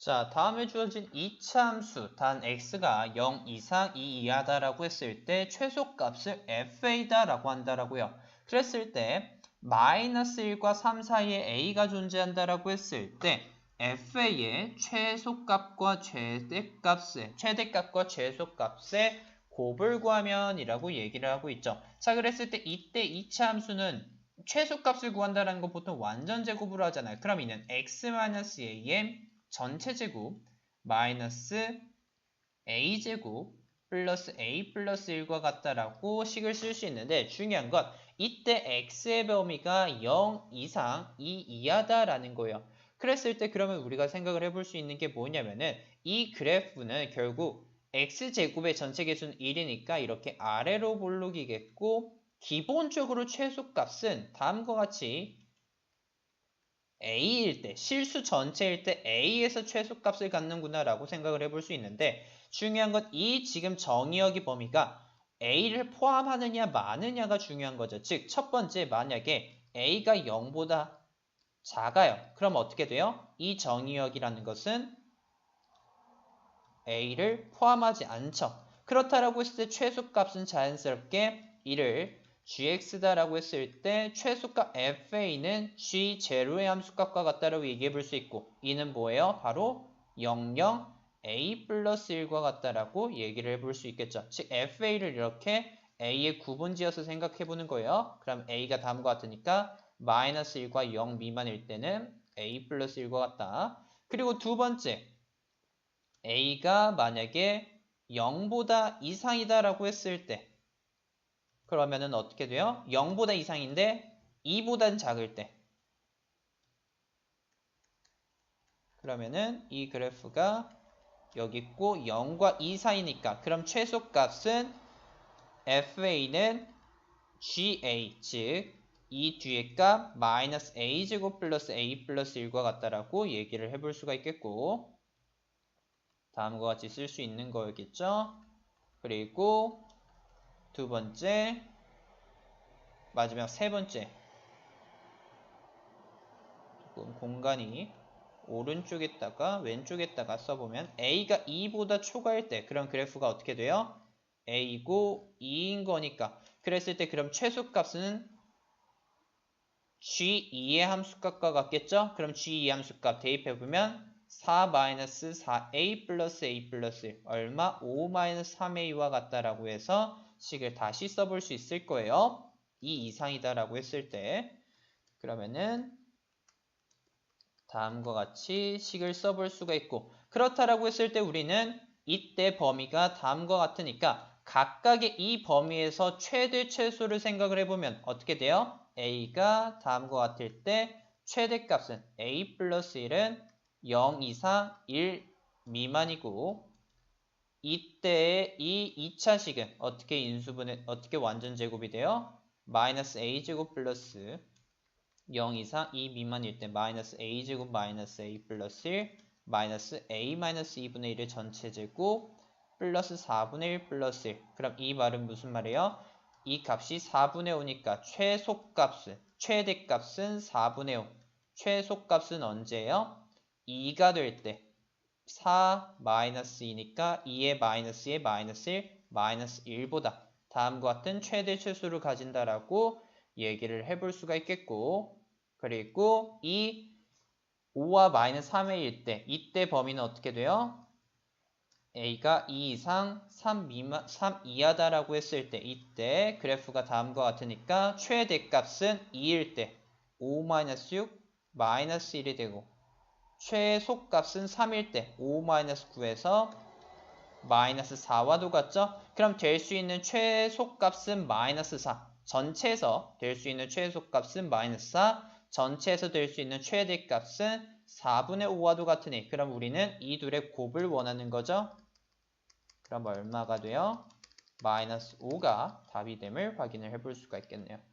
자, 다음에 주어진 이차함수 단 x가 0 이상 2 이하다라고 했을 때 최소값을 fa다라고 한다라고요. 그랬을 때 마이너스 1과 3 사이에 a가 존재한다라고 했을 때 fa의 최소값과 최대값과 최소값의 곱을 구하면이라고 얘기를 하고 있죠. 자, 그랬을 때 이때 이차함수는 최소값을 구한다는 거 보통 완전 제곱으로 하잖아요. 그럼 이는 x-a의 전체 제곱 마이너스 a제곱 플러스 a 플러스 1과 같다라고 식을 쓸 수 있는데 중요한 건 이때 x의 범위가 0 이상 2 이하다라는 거예요. 그랬을 때 그러면 우리가 생각을 해볼 수 있는 게 뭐냐면은 이 그래프는 결국 x제곱의 전체 개수는 1이니까 이렇게 아래로 볼록이겠고 기본적으로 최소값은 다음과 같이 A일 때, 실수 전체일 때 A에서 최소값을 갖는구나 라고 생각을 해볼 수 있는데 중요한 건 이 지금 정의역의 범위가 A를 포함하느냐 마느냐가 중요한 거죠. 즉, 첫 번째 만약에 A가 0보다 작아요. 그럼 어떻게 돼요? 이 정의역이라는 것은 A를 포함하지 않죠. 그렇다라고 했을 때 최소값은 자연스럽게 이를 gx다라고 했을 때 최소값 fa는 g0의 함수값과 같다라고 얘기해 볼 수 있고 이는 뭐예요? 바로 00 a 플러스 1과 같다라고 얘기를 해볼 수 있겠죠. 즉 fa를 이렇게 a의 구분지어서 생각해 보는 거예요. 그럼 a가 다음과 같으니까 마이너스 1과 0 미만일 때는 a 플러스 1과 같다. 그리고 두 번째 a가 만약에 0보다 이상이다라고 했을 때 그러면은 어떻게 돼요? 0보다 이상인데 2보단 작을 때 그러면은 이 그래프가 여기 있고 0과 2 사이니까 그럼 최소값은 fa는 ga 즉 이 뒤에 값 마이너스 a제곱 플러스 a 플러스 1과 같다라고 얘기를 해볼 수가 있겠고 다음과 같이 쓸 수 있는 거겠죠. 그리고 두 번째 마지막 세 번째 조금 공간이 오른쪽에다가 왼쪽에다가 써보면 A가 2보다 초과일 때 그럼 그래프가 어떻게 돼요? A고 2인 거니까 그랬을 때 그럼 최소값은 G2의 함수값과 같겠죠? 그럼 G2 함수값 대입해보면 4-4a 플러스 a 플러스 1 얼마? 5-3a와 같다라고 해서 식을 다시 써볼 수 있을 거예요. 2 이상이다라고 했을 때 그러면은 다음과 같이 식을 써볼 수가 있고 그렇다라고 했을 때 우리는 이때 범위가 다음과 같으니까 각각의 이 범위에서 최대 최소를 생각을 해보면 어떻게 돼요? a가 다음과 같을 때 최대값은 a 플러스 1은 0 이상 1 미만이고 이때의 이 2차식은 어떻게 완전 제곱이 돼요? 마이너스 a제곱 플러스 0 이상 2 미만일 때 마이너스 a제곱 마이너스 a 플러스 1 마이너스 a 마이너스 2분의 1의 전체 제곱 플러스 4분의 1 플러스 1 그럼 이 말은 무슨 말이에요? 이 값이 4분의 5니까 최대값은 4분의 5 최소값은 언제예요? 2가 될 때 4 마이너스 2니까 2의 마이너스의 마이너스 1 마이너스 1보다 다음과 같은 최대 최소를 가진다라고 얘기를 해볼 수가 있겠고 그리고 이 5와 마이너스 3의 1 때 이때 범위는 어떻게 돼요? A가 2 이상 3 이하다라고 했을 때 이때 그래프가 다음과 같으니까 최대값은 2일 때 5 마이너스 6 마이너스 1이 되고 최소값은 3일 때 5 마이너스 9에서 마이너스 4와도 같죠? 그럼 될 수 있는 최소값은 마이너스 4 전체에서 될 수 있는 최소값은 마이너스 4 전체에서 될 수 있는 최대값은 4분의 5와도 같으니 그럼 우리는 이 둘의 곱을 원하는 거죠? 그럼 얼마가 돼요? 마이너스 5가 답이 됨을 확인을 해볼 수가 있겠네요.